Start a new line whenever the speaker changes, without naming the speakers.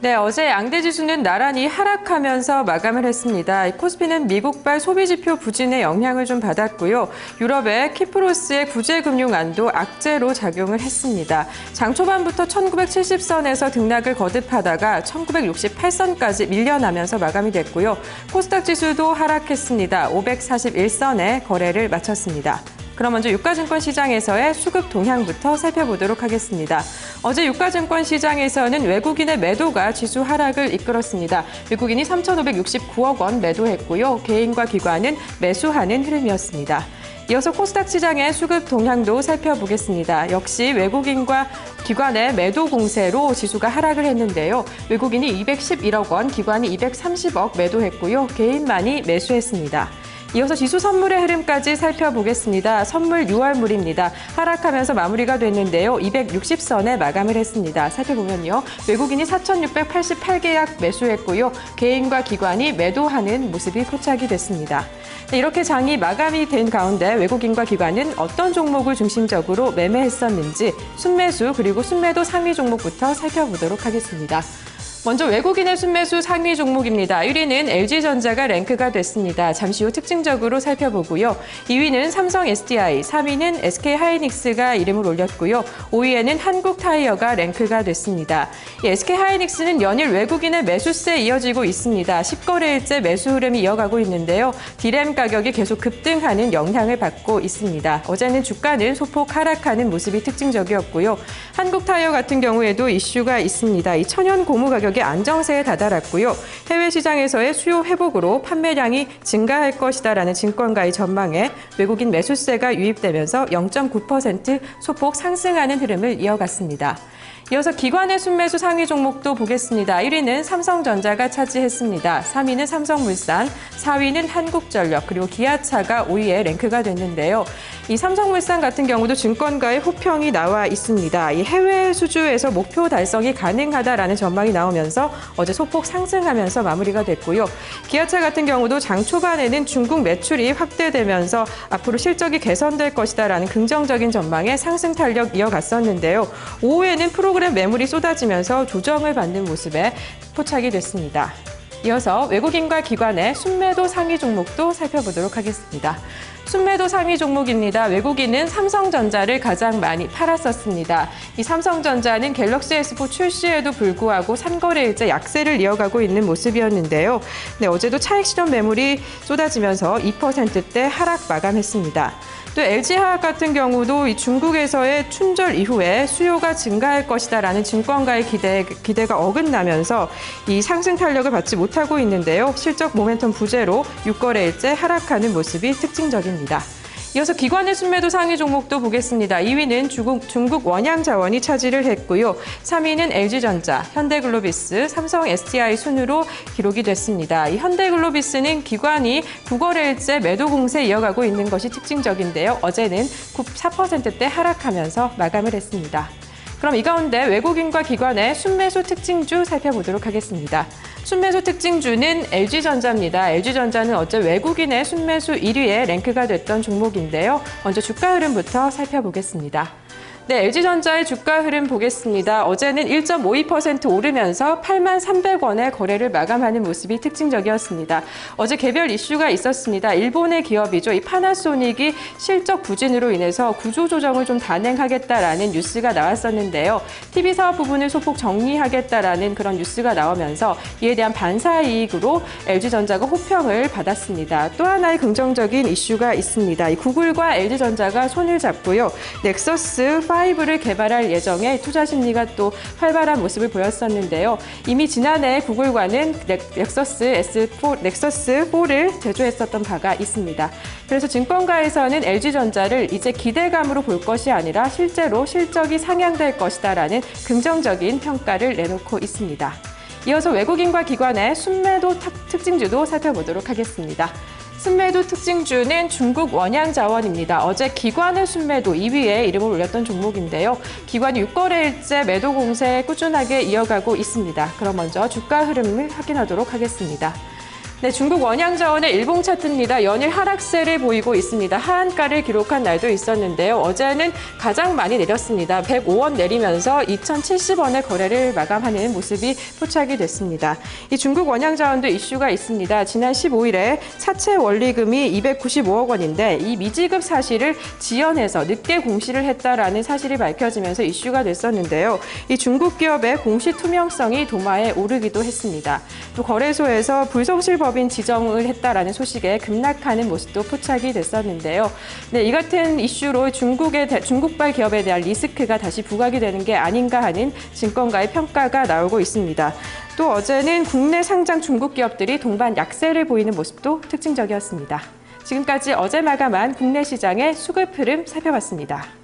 네, 어제 양대 지수는 나란히 하락하면서 마감을 했습니다. 코스피는 미국발 소비지표 부진의 영향을 좀 받았고요. 유럽의 키프로스의 구제금융안도 악재로 작용을 했습니다. 장 초반부터 1970선에서 등락을 거듭하다가 1968선까지 밀려나면서 마감이 됐고요. 코스닥 지수도 하락했습니다. 541선에 거래를 마쳤습니다. 그럼 먼저 유가증권 시장에서의 수급 동향부터 살펴보도록 하겠습니다. 어제 유가증권 시장에서는 외국인의 매도가 지수 하락을 이끌었습니다. 외국인이 3,569억 원 매도했고요. 개인과 기관은 매수하는 흐름이었습니다. 이어서 코스닥 시장의 수급 동향도 살펴보겠습니다. 역시 외국인과 기관의 매도 공세로 지수가 하락을 했는데요. 외국인이 211억 원, 기관이 230억 매도했고요. 개인만이 매수했습니다. 이어서 지수 선물의 흐름까지 살펴보겠습니다. 선물 6월물입니다. 하락하면서 마무리가 됐는데요. 260선에 마감을 했습니다. 살펴보면요. 외국인이 4,688계약 매수했고요. 개인과 기관이 매도하는 모습이 포착이 됐습니다. 이렇게 장이 마감이 된 가운데 외국인과 기관은 어떤 종목을 중심적으로 매매했었는지 순매수 그리고 순매도 상위 종목부터 살펴보도록 하겠습니다. 먼저 외국인의 순매수 상위 종목입니다. 1위는 LG전자가 랭크가 됐습니다. 잠시 후 특징적으로 살펴보고요. 2위는 삼성 SDI, 3위는 SK하이닉스가 이름을 올렸고요. 5위에는 한국타이어가 랭크가 됐습니다. SK하이닉스는 연일 외국인의 매수세에 이어지고 있습니다. 10거래일째 매수 흐름이 이어가고 있는데요. 디램 가격이 계속 급등하는 영향을 받고 있습니다. 어제는 주가는 소폭 하락하는 모습이 특징적이었고요. 한국타이어 같은 경우에도 이슈가 있습니다. 이 천연 고무 가격이 안정세에 다다랐고요. 해외 시장에서의 수요 회복으로 판매량이 증가할 것이다라는 증권가의 전망에 외국인 매수세가 유입되면서 0.9% 소폭 상승하는 흐름을 이어갔습니다. 이어서 기관의 순매수 상위 종목도 보겠습니다. 1위는 삼성전자가 차지했습니다. 3위는 삼성물산, 4위는 한국전력, 그리고 기아차가 5위에 랭크가 됐는데요. 이 삼성물산 같은 경우도 증권가의 호평이 나와 있습니다. 이 해외 수주에서 목표 달성이 가능하다라는 전망이 나오면서 어제 소폭 상승하면서 마무리가 됐고요. 기아차 같은 경우도 장 초반에는 중국 매출이 확대되면서 앞으로 실적이 개선될 것이다라는 긍정적인 전망에 상승 탄력 이어갔었는데요. 오후에는 프로그램 매물이 쏟아지면서 조정을 받는 모습에 포착이 됐습니다. 이어서 외국인과 기관의 순매도 상위 종목도 살펴보도록 하겠습니다. 순매도 상위 종목입니다. 외국인은 삼성전자를 가장 많이 팔았었습니다. 이 삼성전자는 갤럭시 S4 출시에도 불구하고 3거래일째 약세를 이어가고 있는 모습이었는데요. 네, 어제도 차익 실현 매물이 쏟아지면서 2%대 하락 마감했습니다. 또 LG화학 같은 경우도 이 중국에서의 춘절 이후에 수요가 증가할 것이다라는 증권가의 기대가 어긋나면서 이 상승 탄력을 받지 못하고 있는데요. 실적 모멘텀 부재로 6거래일째 하락하는 모습이 특징적입니다. 이어서 기관의 순매도 상위 종목도 보겠습니다. 2위는 중국 원양자원이 차지를 했고요. 3위는 LG전자, 현대글로비스, 삼성 SDI 순으로 기록이 됐습니다. 이 현대글로비스는 기관이 9거래일째 매도 공세 이어가고 있는 것이 특징적인데요. 어제는 4%대 하락하면서 마감을 했습니다. 그럼 이 가운데 외국인과 기관의 순매수 특징주 살펴보도록 하겠습니다. 순매수 특징주는 LG전자입니다. LG전자는 어제 외국인의 순매수 1위에 랭크가 됐던 종목인데요. 먼저 주가 흐름부터 살펴보겠습니다. 네, LG전자의 주가 흐름 보겠습니다. 어제는 1.52% 오르면서 83,300원에 거래를 마감하는 모습이 특징적이었습니다. 어제 개별 이슈가 있었습니다. 일본의 기업이죠. 이 파나소닉이 실적 부진으로 인해서 구조조정을 좀 단행하겠다라는 뉴스가 나왔었는데요. TV 사업 부분을 소폭 정리하겠다라는 그런 뉴스가 나오면서 이에 대한 반사이익으로 LG전자가 호평을 받았습니다. 또 하나의 긍정적인 이슈가 있습니다. 이 구글과 LG전자가 손을 잡고요. 넥서스 5를 개발할 예정에 투자 심리가 또 활발한 모습을 보였었는데요. 이미 지난해 구글과는 넥서스 4를 제조했었던 바가 있습니다. 그래서 증권가에서는 LG전자를 이제 기대감으로 볼 것이 아니라 실제로 실적이 상향될 것이다라는 긍정적인 평가를 내놓고 있습니다. 이어서 외국인과 기관의 순매도 특징주도 살펴보도록 하겠습니다. 순매도 특징주는 중국 원양자원입니다. 어제 기관의 순매도 2위에 이름을 올렸던 종목인데요. 기관이 6거래일째 매도 공세 꾸준하게 이어가고 있습니다. 그럼 먼저 주가 흐름을 확인하도록 하겠습니다. 네, 중국 원양자원의 일봉 차트입니다. 연일 하락세를 보이고 있습니다. 하한가를 기록한 날도 있었는데요. 어제는 가장 많이 내렸습니다. 105원 내리면서 2,070원의 거래를 마감하는 모습이 포착이 됐습니다. 이 중국 원양자원도 이슈가 있습니다. 지난 15일에 사채 원리금이 295억 원인데 이 미지급 사실을 지연해서 늦게 공시를 했다라는 사실이 밝혀지면서 이슈가 됐었는데요. 이 중국 기업의 공시 투명성이 도마에 오르기도 했습니다. 또 거래소에서 불성실법 인 지정을 했다라는 소식에 급락하는 모습도 포착이 됐었는데요. 네, 이 같은 이슈로 중국발 기업에 대한 리스크가 다시 부각이 되는 게 아닌가 하는 증권가의 평가가 나오고 있습니다. 또 어제는 국내 상장 중국 기업들이 동반 약세를 보이는 모습도 특징적이었습니다. 지금까지 어제 마감한 국내 시장의 수급 흐름 살펴봤습니다.